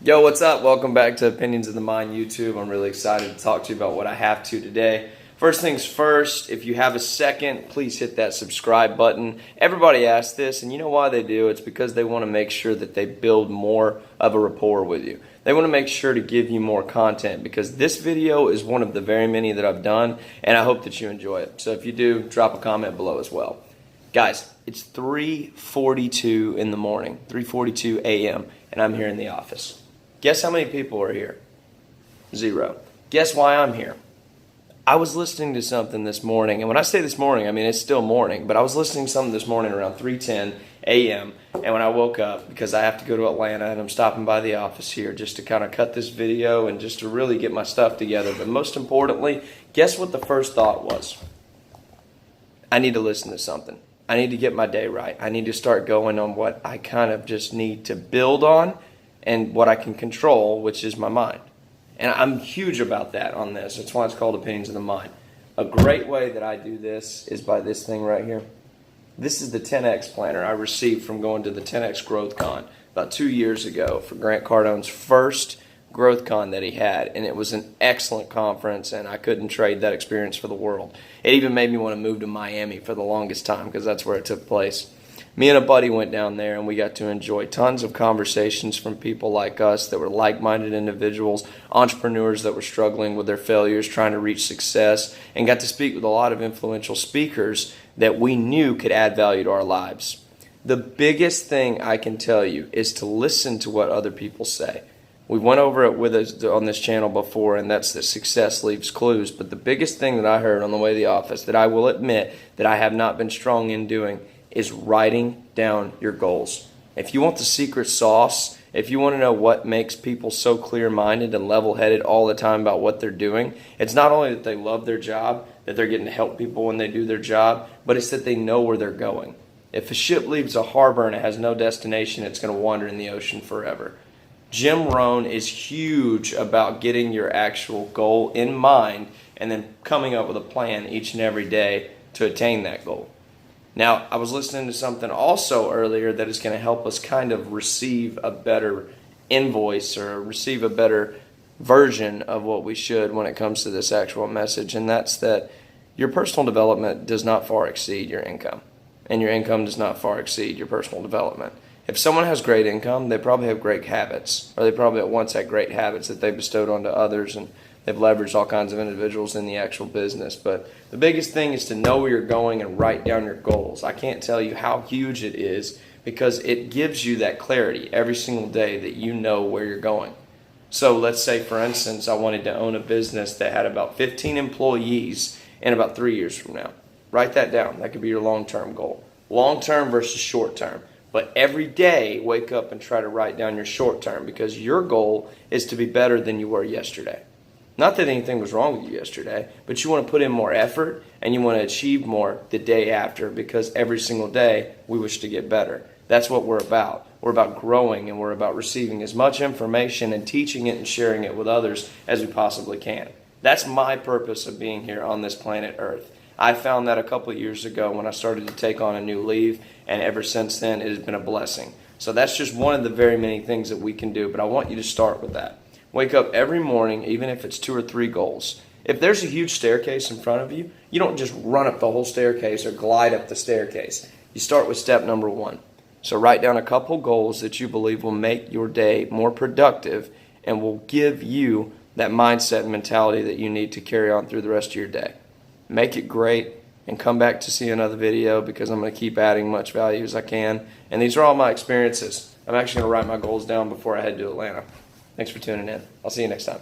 Yo, what's up? Welcome back to Opinions of the Mind YouTube. I'm really excited to talk to you about what I have to today. First things first, if you have a second, please hit that subscribe button. Everybody asks this, and you know why they do. It's because they want to make sure that they build more of a rapport with you. They want to make sure to give you more content because this video is one of the very many that I've done, and I hope that you enjoy it. So if you do, drop a comment below as well. Guys, it's 3:42 in the morning, 3:42 a.m., and I'm here in the office. Guess how many people are here? Zero. Guess why I'm here? I was listening to something this morning, and when I say this morning, I mean it's still morning, but I was listening to something this morning around 3:10 a.m., and when I woke up, because I have to go to Atlanta, and I'm stopping by the office here just to kind of cut this video and just to really get my stuff together, but most importantly, guess what the first thought was? I need to listen to something. I need to get my day right. I need to start going on what I kind of just need to build on and what I can control, which is my mind. And I'm huge about that on this. That's why it's called Opinions of the Mind. A great way that I do this is by this thing right here. This is the 10X planner I received from going to the 10X Growth Con about 2 years ago for Grant Cardone's first Growth Con that he had. And it was an excellent conference, and I couldn't trade that experience for the world. It even made me want to move to Miami for the longest time because that's where it took place. Me and a buddy went down there, and we got to enjoy tons of conversations from people like us that were like-minded individuals, entrepreneurs that were struggling with their failures, trying to reach success, and got to speak with a lot of influential speakers that we knew could add value to our lives. The biggest thing I can tell you is to listen to what other people say. We went over it with us on this channel before, and that's that success leaves clues. But the biggest thing that I heard on the way to the office that I will admit that I have not been strong in doing is writing down your goals. If you want the secret sauce, if you want to know what makes people so clear-minded and level-headed all the time about what they're doing, it's not only that they love their job, that they're getting to help people when they do their job, but it's that they know where they're going. If a ship leaves a harbor and it has no destination, it's going to wander in the ocean forever. Jim Rohn is huge about getting your actual goal in mind and then coming up with a plan each and every day to attain that goal. Now, I was listening to something also earlier that is going to help us kind of receive a better invoice or receive a better version of what we should when it comes to this actual message, and that's that your personal development does not far exceed your income, and your income does not far exceed your personal development. If someone has great income, they probably have great habits, or they probably at once had great habits that they bestowed onto others, and they've leveraged all kinds of individuals in the actual business. But the biggest thing is to know where you're going and write down your goals. I can't tell you how huge it is because it gives you that clarity every single day that you know where you're going. So let's say, for instance, I wanted to own a business that had about 15 employees in about 3 years from now. Write that down. That could be your long-term goal. Long-term versus short-term. But every day, wake up and try to write down your short-term because your goal is to be better than you were yesterday. Not that anything was wrong with you yesterday, but you want to put in more effort and you want to achieve more the day after because every single day we wish to get better. That's what we're about. We're about growing and we're about receiving as much information and teaching it and sharing it with others as we possibly can. That's my purpose of being here on this planet Earth. I found that a couple of years ago when I started to take on a new leave, and ever since then it has been a blessing. So that's just one of the very many things that we can do, but I want you to start with that. Wake up every morning, even if it's 2 or 3 goals. If there's a huge staircase in front of you, you don't just run up the whole staircase or glide up the staircase. You start with step number 1. So write down a couple goals that you believe will make your day more productive and will give you that mindset and mentality that you need to carry on through the rest of your day. Make it great and come back to see another video because I'm going to keep adding much value as I can. And these are all my experiences. I'm actually going to write my goals down before I head to Atlanta. Thanks for tuning in. I'll see you next time.